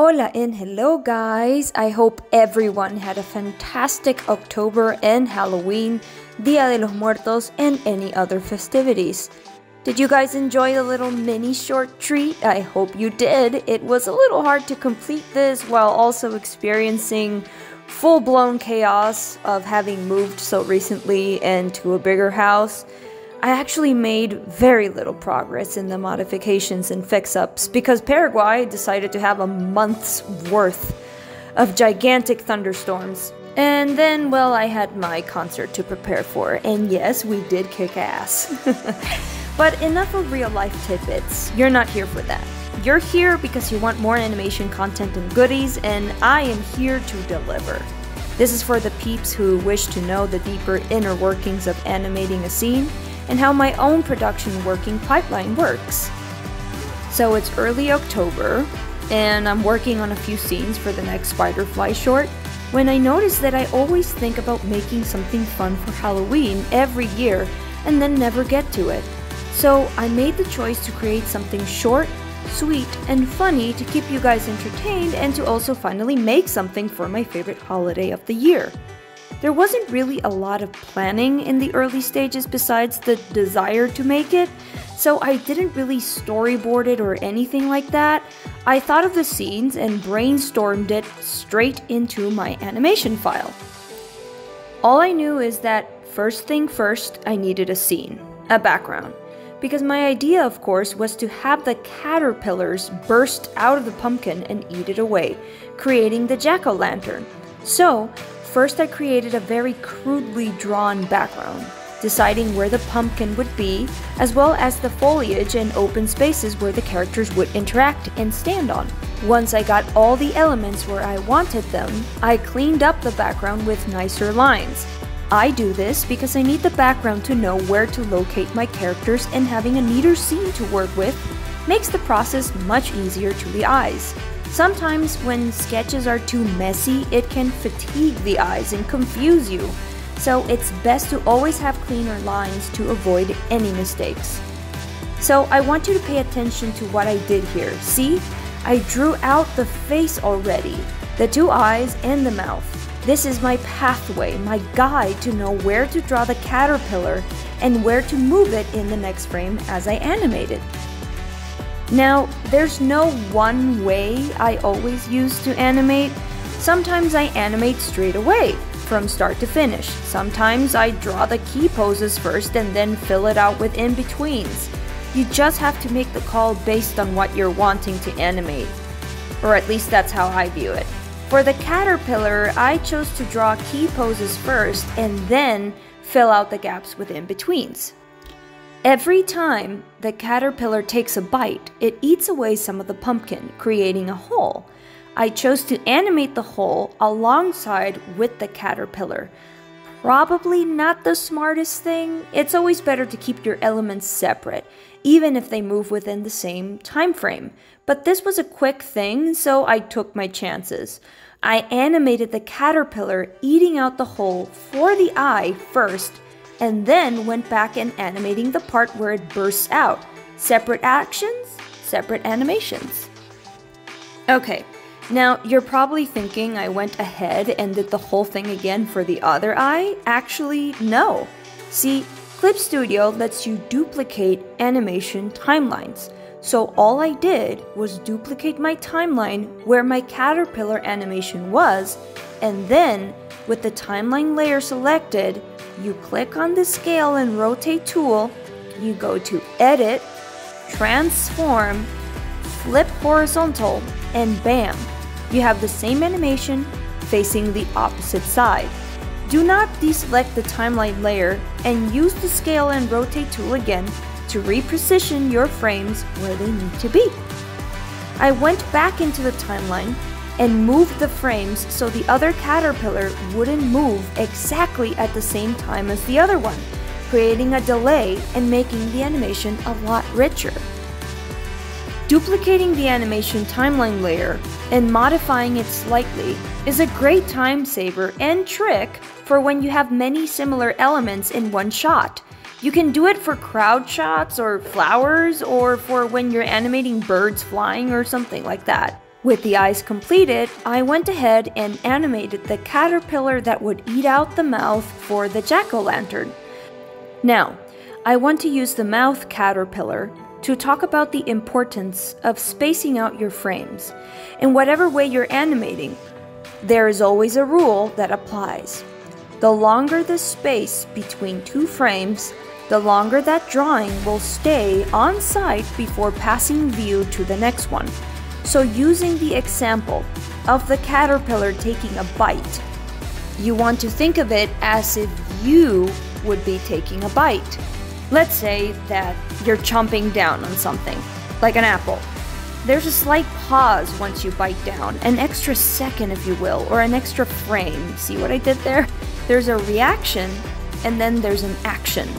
Hola and hello guys! I hope everyone had a fantastic October and Halloween, Dia de los Muertos, and any other festivities. Did you guys enjoy the little mini short treat? I hope you did. It was a little hard to complete this while also experiencing full-blown chaos of having moved so recently into a bigger house. I actually made very little progress in the modifications and fix-ups because Paraguay decided to have a month's worth of gigantic thunderstorms. And then, well, I had my concert to prepare for, and yes, we did kick ass. But enough of real-life tidbits. You're not here for that. You're here because you want more animation content and goodies, and I am here to deliver. This is for the peeps who wish to know the deeper inner workings of animating a scene, and how my own production working pipeline works. So it's early October, and I'm working on a few scenes for the next Spider-Fly short, when I noticed that I always think about making something fun for Halloween every year, and then never get to it. So I made the choice to create something short, sweet, and funny to keep you guys entertained, and to also finally make something for my favorite holiday of the year. There wasn't really a lot of planning in the early stages besides the desire to make it, so I didn't really storyboard it or anything like that. I thought of the scenes and brainstormed it straight into my animation file. All I knew is that first thing first, I needed a scene, a background. Because my idea, of course, was to have the caterpillars burst out of the pumpkin and eat it away, creating the jack-o'-lantern. So, first I created a very crudely drawn background, deciding where the pumpkin would be, as well as the foliage and open spaces where the characters would interact and stand on. Once I got all the elements where I wanted them, I cleaned up the background with nicer lines. I do this because I need the background to know where to locate my characters, and having a neater scene to work with makes the process much easier to the eyes. Sometimes when sketches are too messy, it can fatigue the eyes and confuse you, so it's best to always have cleaner lines to avoid any mistakes. So I want you to pay attention to what I did here. See? I drew out the face already, the two eyes and the mouth. This is my pathway, my guide to know where to draw the caterpillar and where to move it in the next frame as I animate it. Now, there's no one way I always use to animate. Sometimes I animate straight away, from start to finish. Sometimes I draw the key poses first and then fill it out with in-betweens. You just have to make the call based on what you're wanting to animate. Or at least that's how I view it. For the caterpillar, I chose to draw key poses first and then fill out the gaps with in-betweens. Every time the caterpillar takes a bite, it eats away some of the pumpkin, creating a hole. I chose to animate the hole alongside with the caterpillar. Probably not the smartest thing. It's always better to keep your elements separate, even if they move within the same time frame. But this was a quick thing, so I took my chances. I animated the caterpillar eating out the hole for the eye first, and then went back and animating the part where it bursts out. Separate actions, separate animations. Okay, now you're probably thinking I went ahead and did the whole thing again for the other eye. Actually, no. See, Clip Studio lets you duplicate animation timelines. So all I did was duplicate my timeline where my caterpillar animation was, and then with the timeline layer selected, you click on the scale and rotate tool, you go to edit, transform, flip horizontal, and bam, you have the same animation facing the opposite side. Do not deselect the timeline layer and use the scale and rotate tool again to reposition your frames where they need to be. I went back into the timeline and moved the frames so the other caterpillar wouldn't move exactly at the same time as the other one, creating a delay and making the animation a lot richer. Duplicating the animation timeline layer and modifying it slightly is a great time saver and trick for when you have many similar elements in one shot. You can do it for crowd shots or flowers, or for when you're animating birds flying or something like that. With the eyes completed, I went ahead and animated the caterpillar that would eat out the mouth for the jack-o'-lantern. Now, I want to use the mouth caterpillar to talk about the importance of spacing out your frames. In whatever way you're animating, there is always a rule that applies. The longer the space between two frames, the longer that drawing will stay on site before passing view to the next one. So using the example of the caterpillar taking a bite, you want to think of it as if you would be taking a bite. Let's say that you're chomping down on something, like an apple. There's a slight pause once you bite down, an extra second if you will, or an extra frame. See what I did there? There's a reaction, and then there's an action.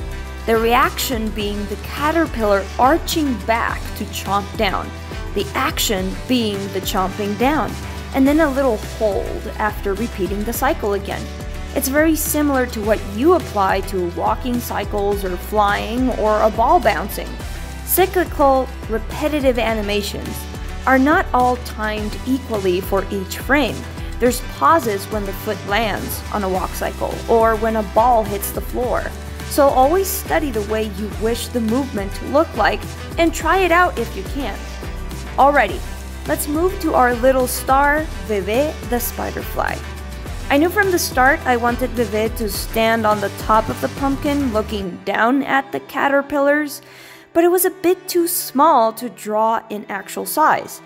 The reaction being the caterpillar arching back to chomp down. The action being the chomping down, and then a little hold after repeating the cycle again. It's very similar to what you apply to walking cycles or flying or a ball bouncing. Cyclical, repetitive animations are not all timed equally for each frame. There's pauses when the foot lands on a walk cycle or when a ball hits the floor. So always study the way you wish the movement to look like and try it out if you can. Alrighty, let's move to our little star, Veve the spider-fly. I knew from the start I wanted Veve to stand on the top of the pumpkin looking down at the caterpillars, but it was a bit too small to draw in actual size.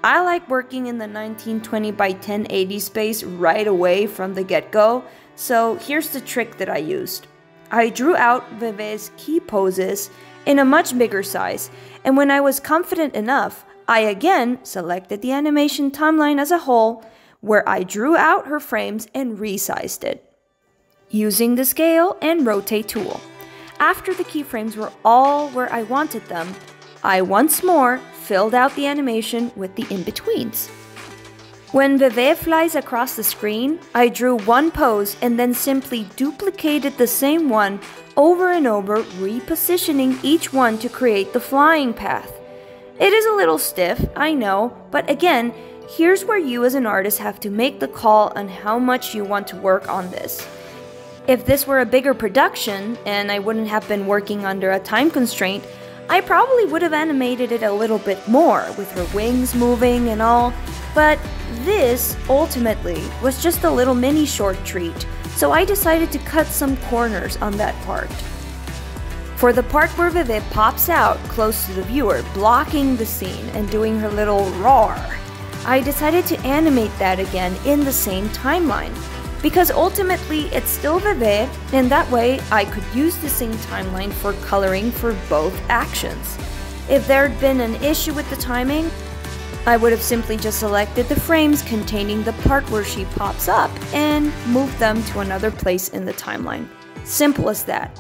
I like working in the 1920 by 1080 space right away from the get-go, so here's the trick that I used. I drew out Veve's key poses in a much bigger size, and when I was confident enough, I again selected the animation timeline as a whole, where I drew out her frames and resized it, using the scale and rotate tool. After the keyframes were all where I wanted them, I once more filled out the animation with the in-betweens. When Veve flies across the screen, I drew one pose and then simply duplicated the same one over and over, repositioning each one to create the flying path. It is a little stiff, I know, but again, here's where you as an artist have to make the call on how much you want to work on this. If this were a bigger production, and I wouldn't have been working under a time constraint, I probably would have animated it a little bit more, with her wings moving and all, but this, ultimately, was just a little mini short treat, so I decided to cut some corners on that part. For the part where Veve pops out close to the viewer, blocking the scene and doing her little roar, I decided to animate that again in the same timeline. Because ultimately it's still Veve, and that way I could use the same timeline for coloring for both actions. If there had been an issue with the timing, I would have simply just selected the frames containing the part where she pops up and moved them to another place in the timeline. Simple as that.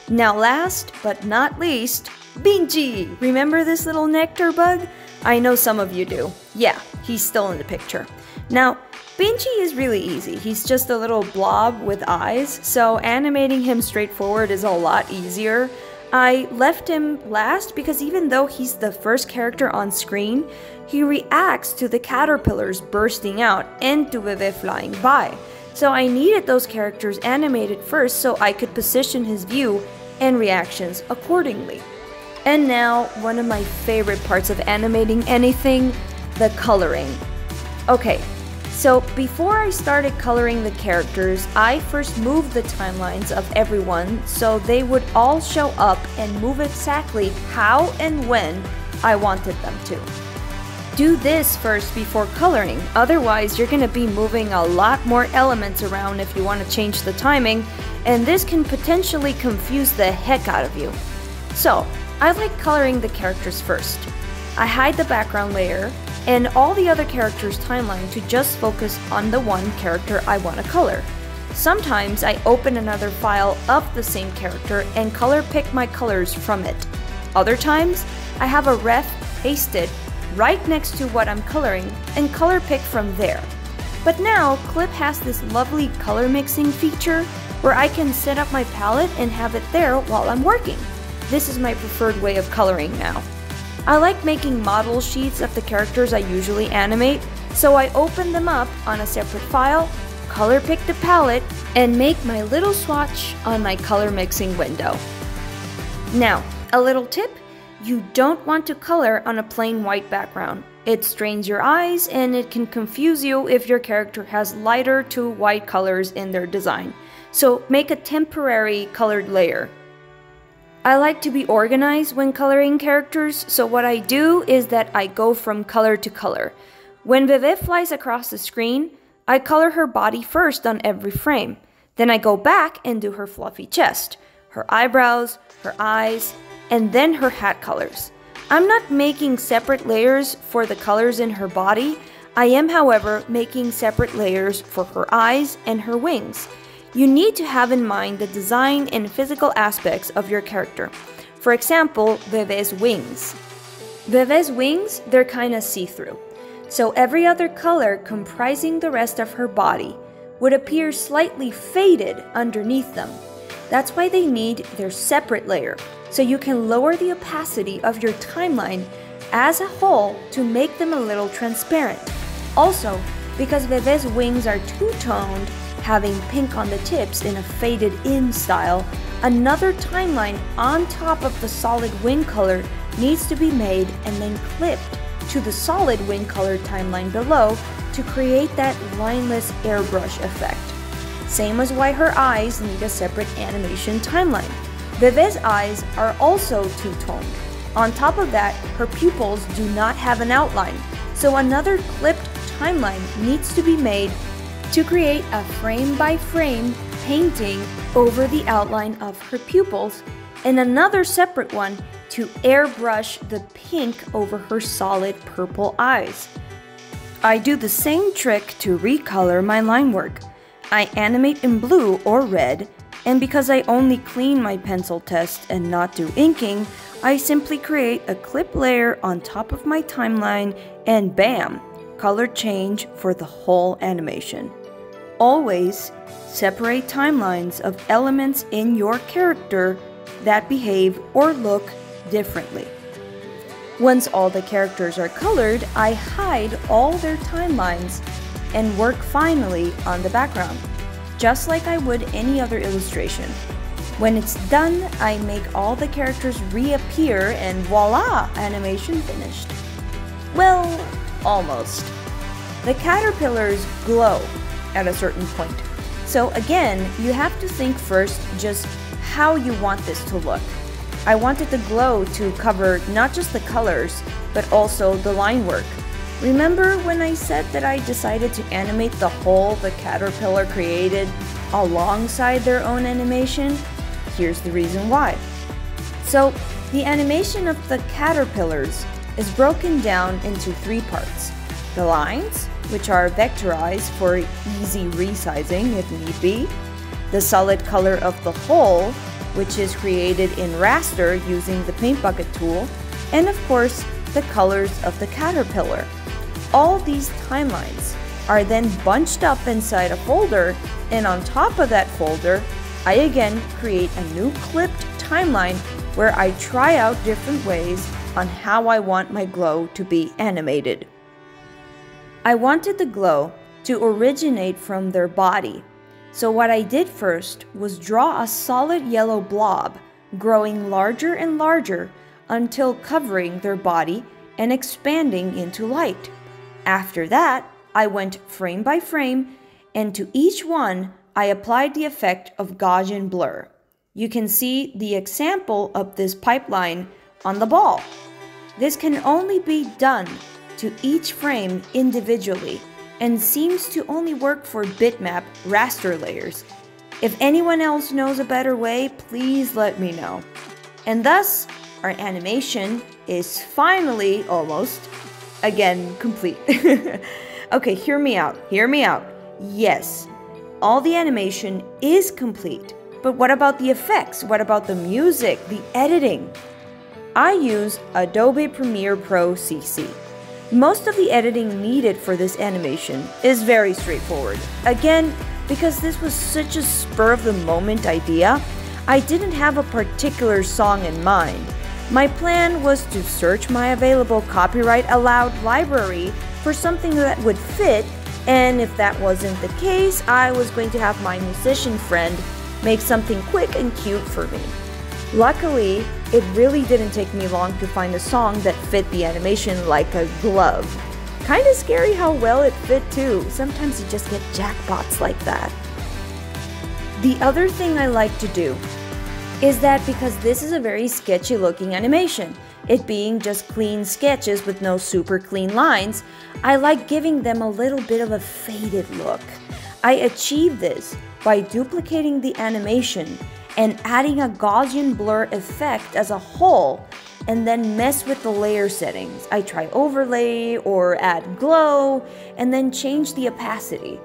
Now last but not least, Binchi! Remember this little nectar bug? I know some of you do. Yeah, he's still in the picture. Now, Binchi is really easy. He's just a little blob with eyes, so animating him straightforward is a lot easier. I left him last because even though he's the first character on screen, he reacts to the caterpillars bursting out and to Veve flying by. So I needed those characters animated first so I could position his view and reactions accordingly. And now, one of my favorite parts of animating anything, the coloring. Okay, so before I started coloring the characters, I first moved the timelines of everyone so they would all show up and move exactly how and when I wanted them to. Do this first before coloring, otherwise you're going to be moving a lot more elements around if you want to change the timing, and this can potentially confuse the heck out of you. So, I like coloring the characters first. I hide the background layer and all the other characters' timeline to just focus on the one character I want to color. Sometimes I open another file of the same character and color pick my colors from it. Other times, I have a ref pasted right next to what I'm coloring and color pick from there. But now, Clip has this lovely color mixing feature where I can set up my palette and have it there while I'm working. This is my preferred way of coloring now. I like making model sheets of the characters I usually animate, so I open them up on a separate file, color pick the palette, and make my little swatch on my color mixing window. Now, a little tip, you don't want to color on a plain white background. It strains your eyes and it can confuse you if your character has lighter to white colors in their design. So make a temporary colored layer. I like to be organized when coloring characters, so what I do is that I go from color to color. When Veve flies across the screen, I color her body first on every frame. Then I go back and do her fluffy chest, her eyebrows, her eyes, and then her hat colors. I'm not making separate layers for the colors in her body. I am, however, making separate layers for her eyes and her wings. You need to have in mind the design and physical aspects of your character. For example, Veve's wings. Veve's wings, they're kinda see-through. So every other color comprising the rest of her body would appear slightly faded underneath them. That's why they need their separate layer, so you can lower the opacity of your timeline as a whole to make them a little transparent. Also, because Veve's wings are two-toned, having pink on the tips in a faded in style, another timeline on top of the solid wing color needs to be made and then clipped to the solid wing color timeline below to create that lineless airbrush effect. Same as why her eyes need a separate animation timeline. Veve's eyes are also two-toned. On top of that, her pupils do not have an outline, so another clipped timeline needs to be made to create a frame-by-frame painting over the outline of her pupils, and another separate one to airbrush the pink over her solid purple eyes. I do the same trick to recolor my line work. I animate in blue or red, and because I only clean my pencil test and not do inking, I simply create a clip layer on top of my timeline and bam, color change for the whole animation. Always separate timelines of elements in your character that behave or look differently. Once all the characters are colored, I hide all their timelines and work finally on the background, just like I would any other illustration. When it's done, I make all the characters reappear and voila, animation finished. Well, almost. The caterpillars glow at a certain point. So again, you have to think first just how you want this to look. I wanted the glow to cover not just the colors, but also the line work. Remember when I said that I decided to animate the whole the caterpillar created alongside their own animation? Here's the reason why. So, the animation of the caterpillars is broken down into three parts. The lines, which are vectorized for easy resizing if need be. The solid color of the whole, which is created in raster using the paint bucket tool. And of course, the colors of the caterpillar. All these timelines are then bunched up inside a folder, and on top of that folder, I again create a new clipped timeline where I try out different ways on how I want my glow to be animated. I wanted the glow to originate from their body, so what I did first was draw a solid yellow blob, growing larger and larger until covering their body and expanding into light. After that, I went frame by frame, and to each one, I applied the effect of Gaussian blur. You can see the example of this pipeline on the ball. This can only be done to each frame individually and seems to only work for bitmap raster layers. If anyone else knows a better way, please let me know. And thus, our animation is finally almost, again, complete. Okay, hear me out. Yes, all the animation is complete, but what about the effects? What about the music, the editing? I use Adobe Premiere Pro CC. Most of the editing needed for this animation is very straightforward. Again, because this was such a spur-of-the-moment idea, I didn't have a particular song in mind. My plan was to search my available copyright allowed library for something that would fit, and if that wasn't the case, I was going to have my musician friend make something quick and cute for me. Luckily, it really didn't take me long to find a song that fit the animation like a glove. Kinda scary how well it fit too. Sometimes you just get jackpots like that. The other thing I like to do is that because this is a very sketchy looking animation, it being just clean sketches with no super clean lines, I like giving them a little bit of a faded look. I achieve this by duplicating the animation and adding a Gaussian blur effect as a whole, and then mess with the layer settings. I try overlay or add glow, and then change the opacity.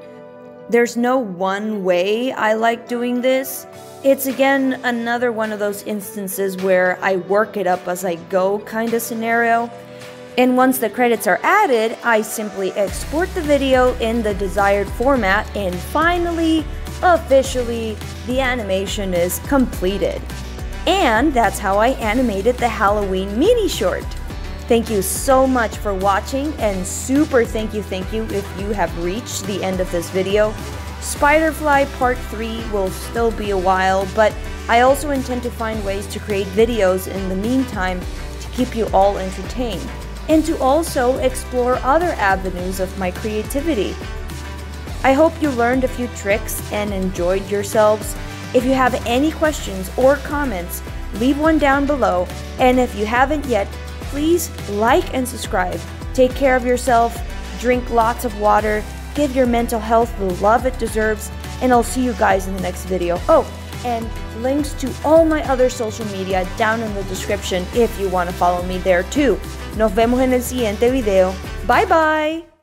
There's no one way I like doing this. It's again another one of those instances where I work it up as I go kind of scenario. And once the credits are added, I simply export the video in the desired format, and finally, officially, the animation is completed. And that's how I animated the Halloween mini short. Thank you so much for watching, and super thank you if you have reached the end of this video. Spiderfly Part 3 will still be a while, but I also intend to find ways to create videos in the meantime to keep you all entertained, and to also explore other avenues of my creativity. I hope you learned a few tricks and enjoyed yourselves. If you have any questions or comments, leave one down below, and if you haven't yet, please like and subscribe. Take care of yourself, drink lots of water, give your mental health the love it deserves, and I'll see you guys in the next video. Oh, and links to all my other social media down in the description if you want to follow me there too. Nos vemos en el siguiente video. Bye bye!